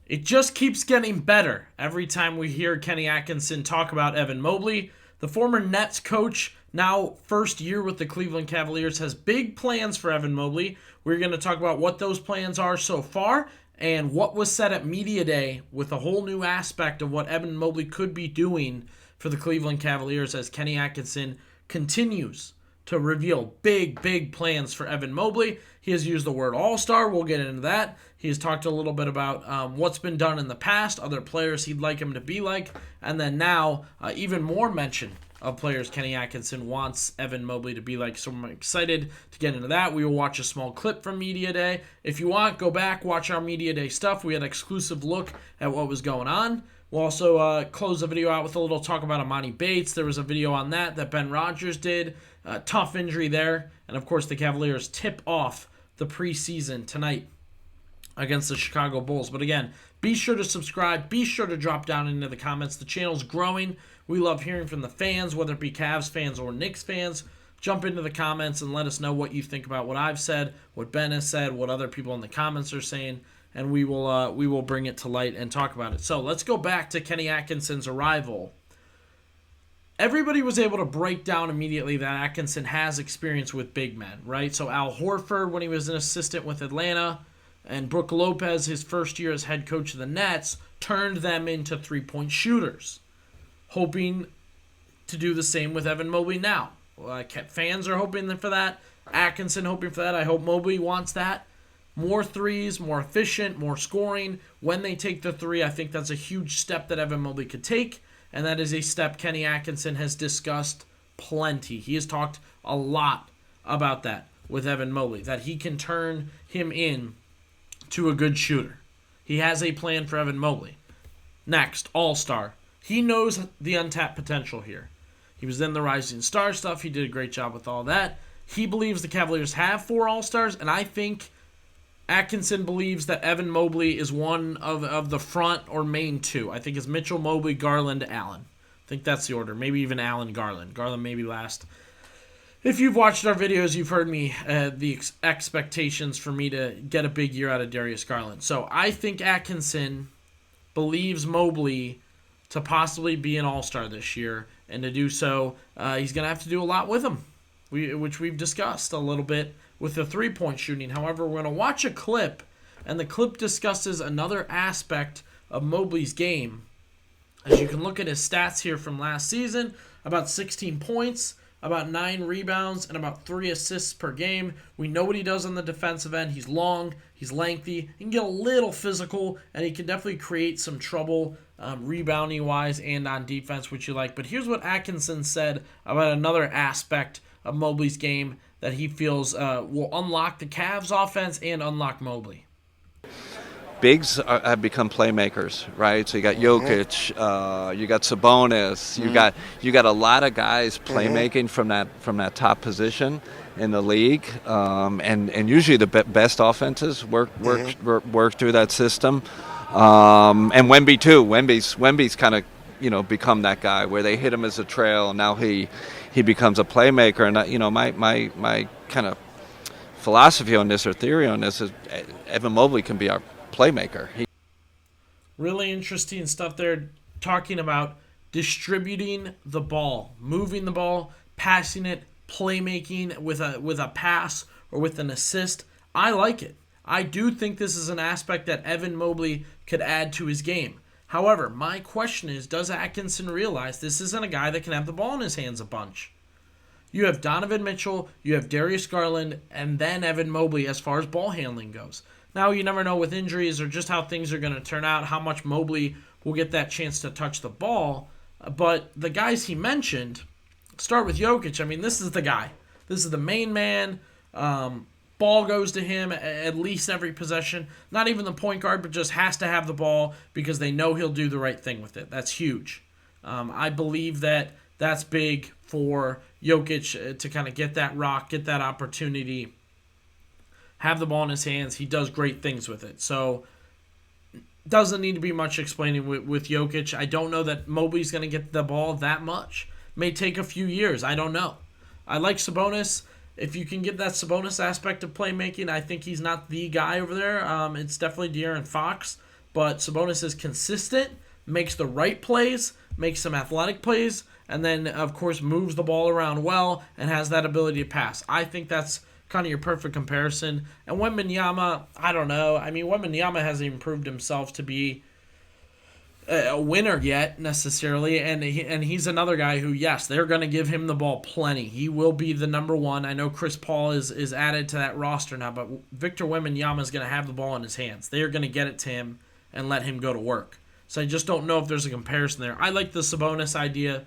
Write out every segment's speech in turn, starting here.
It just keeps getting better every time we hear Kenny Atkinson talk about Evan Mobley. The former Nets coach, now first year with the Cleveland Cavaliers, has big plans for Evan Mobley. We're going to talk about what those plans are so far and what was said at Media Day with a whole new aspect of what Evan Mobley could be doing for the Cleveland Cavaliers as Kenny Atkinson continues to reveal big plans for Evan Mobley. He has used the word all-star. We'll get into that. He has talked a little bit about what's been done in the past, other players he'd like him to be like, and then now even more mention of players Kenny Atkinson wants Evan Mobley to be like. So I'm excited to get into that. We will watch a small clip from Media Day. If you want, go back, watch our Media Day stuff. We had an exclusive look at what was going on. We'll also close the video out with a little talk about Emoni Bates. There was a video on that Ben Rogers did. Tough injury there. And, of course, the Cavaliers tip off the preseason tonight against the Chicago Bulls. But, again, be sure to subscribe. Be sure to drop down into the comments. The channel's growing. We love hearing from the fans, whether it be Cavs fans or Knicks fans. Jump into the comments and let us know what you think about what I've said, what Ben has said, what other people in the comments are saying. And we will bring it to light and talk about it. So let's go back to Kenny Atkinson's arrival. Everybody was able to break down immediately that Atkinson has experience with big men, right? So Al Horford, when he was an assistant with Atlanta, and Brook Lopez, his first year as head coach of the Nets, turned them into three-point shooters, hoping to do the same with Evan Mobley now. Fans are hoping for that. Atkinson hoping for that. I hope Mobley wants that. More threes, more efficient, more scoring. When they take the three, I think that's a huge step that Evan Mobley could take, and that is a step Kenny Atkinson has discussed plenty. He has talked a lot about that with Evan Mobley, that he can turn him in to a good shooter. He has a plan for Evan Mobley. Next, All-Star. He knows the untapped potential here. He was in the Rising Star stuff. He did a great job with all that. He believes the Cavaliers have 4 All-Stars, and I think Atkinson believes that Evan Mobley is one of the front or main 2. I think it's Mitchell, Mobley, Garland, Allen. I think that's the order. Maybe even Allen, Garland. Garland maybe last. If you've watched our videos, you've heard me, the expectations for me to get a big year out of Darius Garland. So I think Atkinson believes Mobley to possibly be an all-star this year. And to do so, he's going to have to do a lot with him, which we've discussed a little bit with the three-point shooting. However, we're going to watch a clip, and the clip discusses another aspect of Mobley's game. As you can look at his stats here from last season, about 16 points, about 9 rebounds, and about 3 assists per game. We know what he does on the defensive end. He's long, he's lengthy, he can get a little physical, and he can definitely create some trouble rebounding-wise and on defense, which you like. But here's what Atkinson said about another aspect of Mobley's game that he feels will unlock the Cavs offense and unlock Mobley. Bigs have become playmakers, right? So you got Jokic, you got Sabonis, you got a lot of guys playmaking from that top position in the league, and usually the best offenses work through that system. And Wemby too. Wemby's kind of become that guy where they hit him as a trail, and now he becomes a playmaker. And my kind of philosophy on this or theory on this is Evan Mobley can be our playmaker. Really interesting stuff there, talking about distributing the ball, moving the ball, passing it, playmaking with a pass or with an assist. I like it. I do think this is an aspect that Evan Mobley could add to his game. However, my question is, does Atkinson realize this isn't a guy that can have the ball in his hands a bunch? You have Donovan Mitchell, you have Darius Garland, and then Evan Mobley as far as ball handling goes. Now, you never know with injuries or just how things are going to turn out, how much Mobley will get that chance to touch the ball. But the guys he mentioned, start with Jokic. I mean, this is the guy. This is the main man. Ball goes to him at least every possession. Not even the point guard, but just has to have the ball because they know he'll do the right thing with it. That's huge. I believe that that's big for Jokic to kind of get that rock, get that opportunity, have the ball in his hands. He does great things with it. So doesn't need to be much explaining with Jokic. I don't know that Mobley's going to get the ball that much. May take a few years. I don't know. I like Sabonis. If you can get that Sabonis aspect of playmaking, I think he's not the guy over there. It's definitely De'Aaron Fox. but Sabonis is consistent, makes the right plays, makes some athletic plays, and then, of course, moves the ball around well and has that ability to pass. I think that's kind of your perfect comparison. And Wembanyama, I don't know. I mean, Wembanyama hasn't even proved himself to be a winner yet, necessarily, and he's another guy who, yes, they're going to give him the ball plenty. He will be the number one. I know Chris Paul is added to that roster now, but Victor Wembanyama is going to have the ball in his hands. They are going to get it to him and let him go to work. So I just don't know if there's a comparison there. I like the Sabonis idea.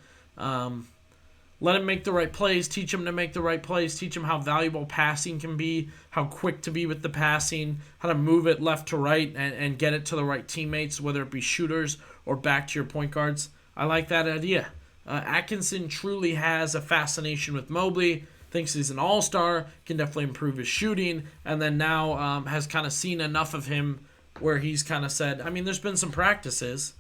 Let him make the right plays, teach him to make the right plays, teach him how valuable passing can be, how quick to be with the passing, how to move it left to right and get it to the right teammates, whether it be shooters or back to your point guards. I like that idea. Atkinson truly has a fascination with Mobley, thinks he's an all-star, can definitely improve his shooting, and then now has kind of seen enough of him where he's kind of said, I mean, there's been some practices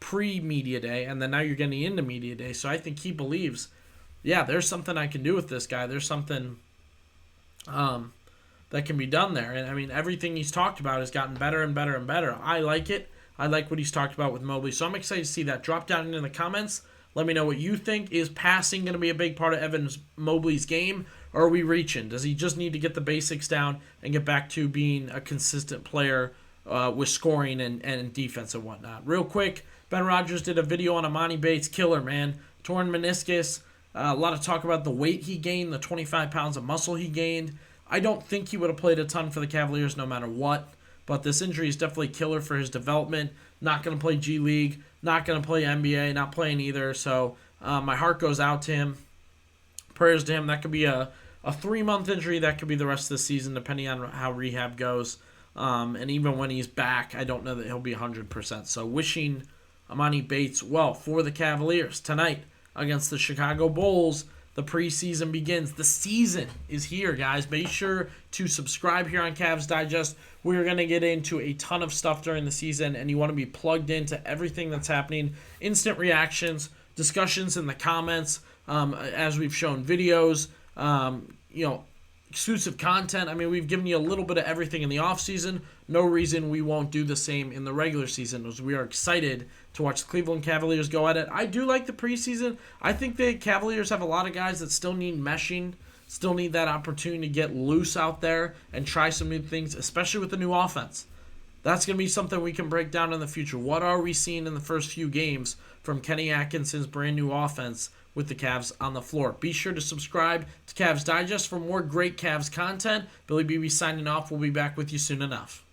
pre-media day, and then now you're getting into media day. So I think he believes, yeah, there's something I can do with this guy. There's something that can be done there. And I mean, everything he's talked about has gotten better and better and better. I like it. I like what he's talked about with Mobley. So I'm excited to see that. Drop down in the comments. Let me know what you think. Is passing going to be a big part of Evan Mobley's game, or are we reaching? Does he just need to get the basics down and get back to being a consistent player with scoring and defense and whatnot? Real quick, Ben Rogers did a video on Emoni Bates. Killer, man. Torn meniscus. A lot of talk about the weight he gained, the 25 pounds of muscle he gained. I don't think he would have played a ton for the Cavaliers no matter what, but this injury is definitely killer for his development. Not going to play G League, not going to play NBA, not playing either. So my heart goes out to him. Prayers to him. That could be a 3-month injury. That could be the rest of the season, depending on how rehab goes. And even when he's back, I don't know that he'll be 100%. So wishing Emoni Bates well for the Cavaliers tonight against the Chicago Bulls. The preseason begins. The season is here, guys. Make sure to subscribe here on Cavs Digest. We're going to get into a ton of stuff during the season, and you want to be plugged into everything that's happening. Instant reactions, discussions in the comments, as we've shown videos, exclusive content. I mean, we've given you a little bit of everything in the offseason. No reason we won't do the same in the regular season, as we are excited to watch the Cleveland Cavaliers go at it. I do like the preseason. I think the Cavaliers have a lot of guys that still need meshing, still need that opportunity to get loose out there and try some new things, especially with the new offense. That's going to be something we can break down in the future. What are we seeing in the first few games from Kenny Atkinson's brand new offense with the Cavs on the floor? Be sure to subscribe to Cavs Digest for more great Cavs content. Billy BB signing off. We'll be back with you soon enough.